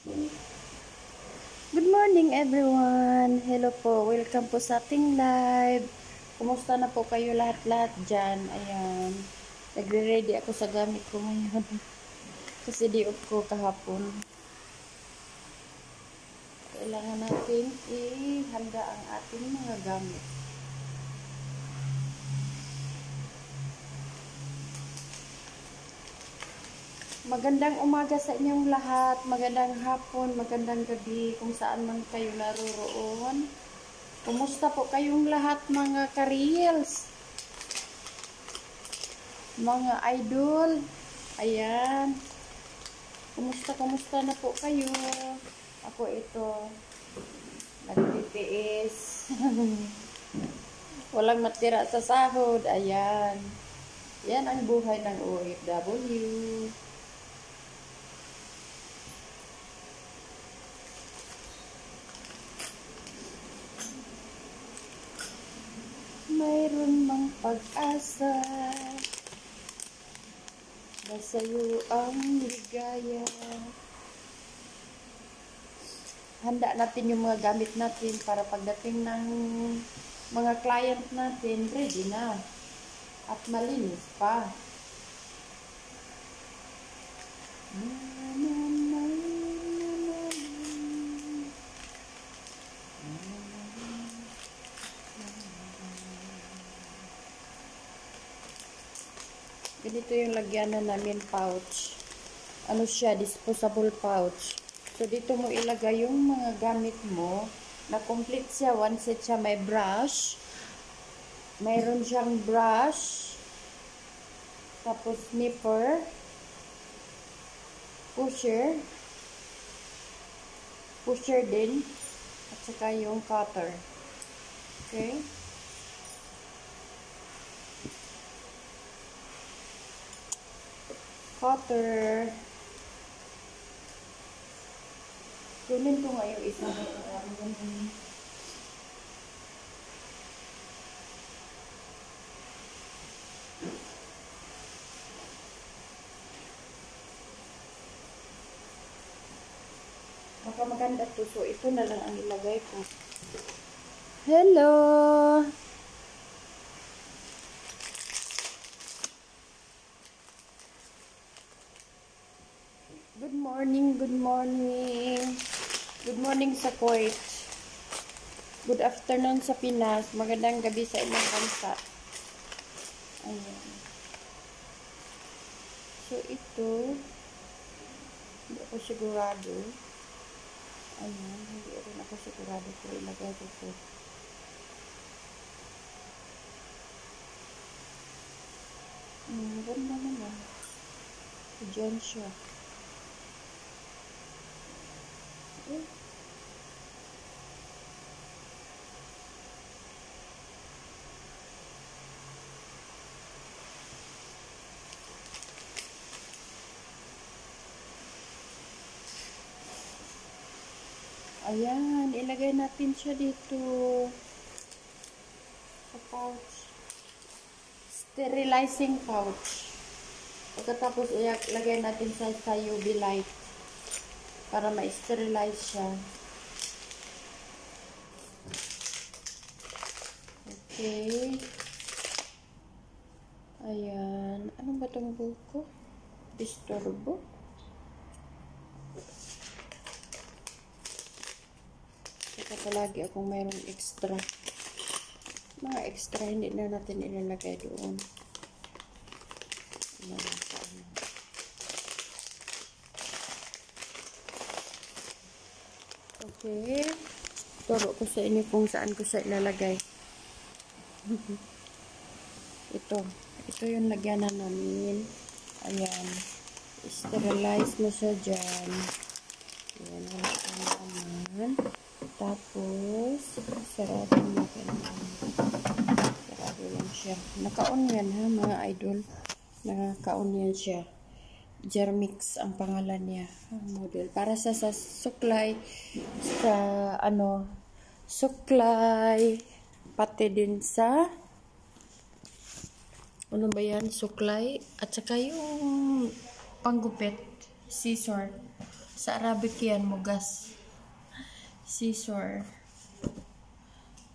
Good morning everyone! Hello po, welcome po sa ating live. Kumusta na po kayo lahat-lahat dyan? Ayan, nagre-ready ako sa gamit ko ngayon. Kasi di-off ko kahapon. Kailangan natin ihanda ang ating mga gamit. Magandang umaga sa inyong lahat, magandang hapon, magandang gabi kung saan man kayo naroroon. Kumusta po kayong lahat mga ka-reels? Mga idol? Ayan. Kumusta na po kayo? Ako ito, nagtitiis. Walang matira sa sahod. Ayan. Yan ang buhay ng OFW. Mayroon mang pag-asa na sa'yo ang ligaya. Handa natin yung mga gamit natin para pagdating ng mga client natin, ready na. At malinis pa. Ganito yung lagyanan namin pouch. Ano siya? Disposable pouch. So, dito mo ilagay yung mga gamit mo na complete siya. One set siya. May brush. Mayroon siyang brush. Tapos, nipper. Pusher. Pusher din. At saka yung cutter. Okay? Cutter. Kunin ko nga yung isa. Baka maganda to. So, ito na lang ang ilagay ko. Hello! Good morning, good morning. Good morning sa Kuwait. Good afternoon sa Pinas. Magandang gabi sa inyong bansa. Ayan. So, ito, hindi ako sigurado. Ayan, hindi rin ako sigurado kung ilagay ko ito. Ganda naman. Diyan siya. Okay. Ayan, ilagay natin siya dito sa pouch. Sterilizing pouch. Pagkatapos, ilagay natin sa UV light para ma-sterilize siya. Okay. Ayan. Ano ba itong buko? Disturbo? Saka palagi akong mayroong extra. Mga extra, hindi na natin ilalagay doon. Okay. Turo ko sa inyo kung saan ko siya ilalagay. Ito. Ito yung lagyanan namin. Ayan. Sterilize mo siya dyan. Ayan. Wala naman. Tapos, sarado natin. Sarado lang siya. Naka-on yan ha, mga idol. Naka-on yan siya. Germix ang pangalan niya. Model. Para sa suklay. Sa, suklay. Pati din sa, ano ba yan? Suklay. At saka yung panggupit. Scissor. Sa Arabic yan, mugas. Scissor.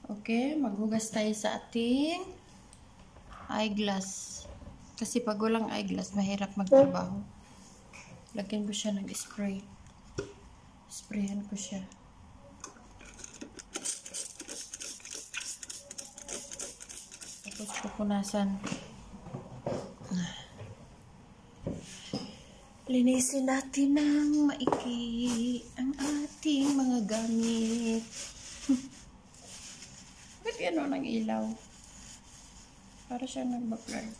Okay, maghugas tayo sa ating eyeglass. Kasi pag walang eyeglass, mahirap magtrabaho. Lagyan ko siya ng spray. Sprayan ko siya. Tapos pupunasan. Linisin natin ng maigi ang ating mga gamit. Bakit yan ng ilaw? Para siya nag-backlight.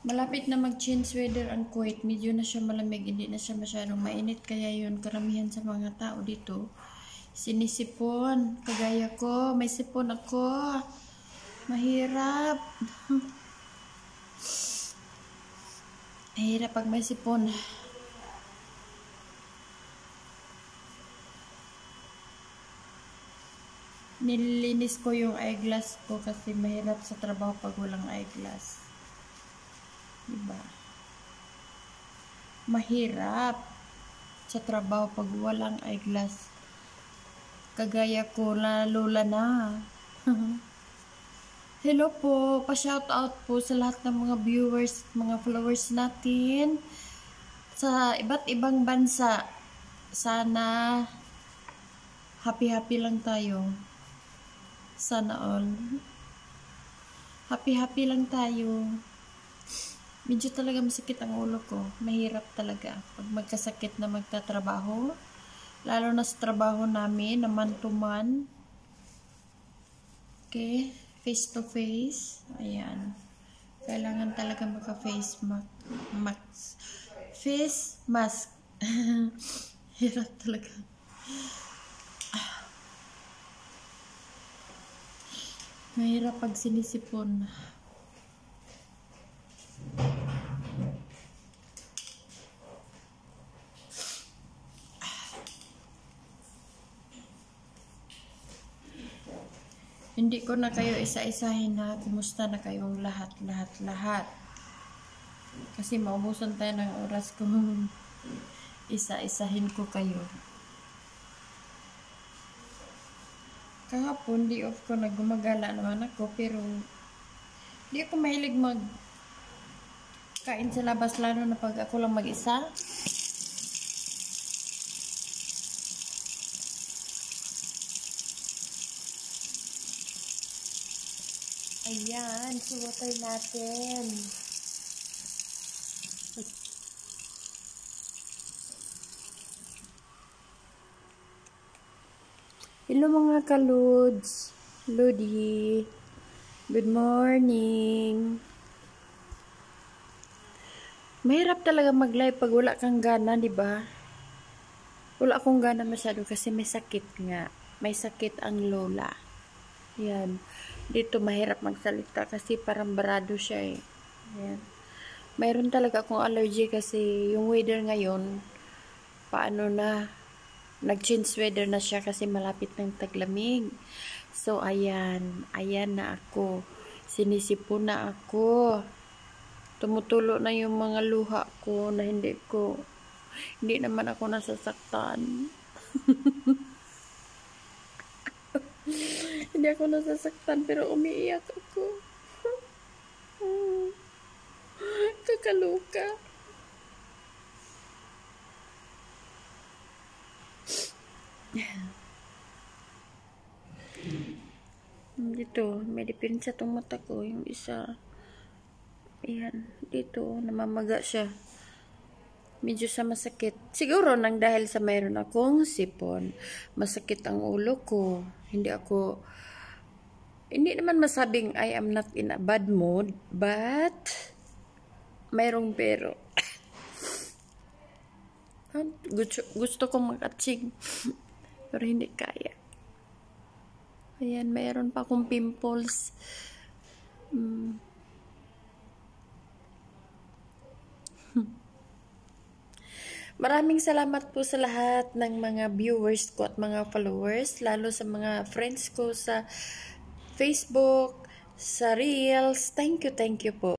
Malapit na mag-change weather ang Kuwait. Medyo na siya malamig, hindi na siya masyadong mainit. Kaya yun, karamihan sa mga tao dito, sinisipon. Kagaya ko, may sipon ako. Mahirap. Mahirap pag may sipon. Nililinis ko yung eyeglass ko kasi mahirap sa trabaho pag walang eyeglass. Diba? Mahirap sa trabaho pag walang eyeglass. Kagaya ko, lalo na. Hello po, pa-shoutout po sa lahat ng mga viewers, mga followers natin sa iba't ibang bansa. Sana happy-happy lang tayo. Sana all. Happy-happy lang tayo. Medyo talaga masakit ang ulo ko. Mahirap talaga pag magkasakit na magtatrabaho. Lalo na sa trabaho namin, na man-to-man. Okay? Face to face. Ayan. Kailangan talaga maka-face mask. Face mask. Hirap talaga. Mahirap pag sinisipon. Hindi ko na kayo isa-isahin na kumusta na kayong lahat. Kasi maubusan tayo ng oras kung isa-isahin ko kayo. Kahapon, di off ko, nagumagala naman ako, pero di ako mahilig kain sa labas, lalo na pag ako lang mag-isa. Ayan, suwatay natin. Hello mga kaluds. Lodi. Good morning. Mahirap talaga mag-live pag wala kang gana, di ba? Wala akong gana masyado kasi may sakit nga. May sakit ang lola. Yan. Dito mahirap magsalita kasi parang barado siya eh. Yan. Mayroon talaga akong allergy kasi yung weather ngayon, paano na, nag-change weather na siya kasi malapit ng taglamig. So, ayan. Ayan na ako. Sinisipon na ako. Tumutulo na yung mga luha ko na hindi naman ako nasasaktan. Hindi ako nasasaktan pero umiiyak ako. Kakaluka. Dito, may diferensya tong mata ko. Yung isa, ayan, dito, namamaga siya. Medyo sa masakit. Siguro nang dahil sa mayroon akong sipon, masakit ang ulo ko. Hindi naman masabing I am not in a bad mood, but mayroong pero. Gusto kong makatsing, pero hindi kaya. Ayan, mayroon pa akong pimples. Maraming salamat po sa lahat ng mga viewers ko at mga followers, lalo sa mga friends ko sa Facebook, sa Reels. Thank you po.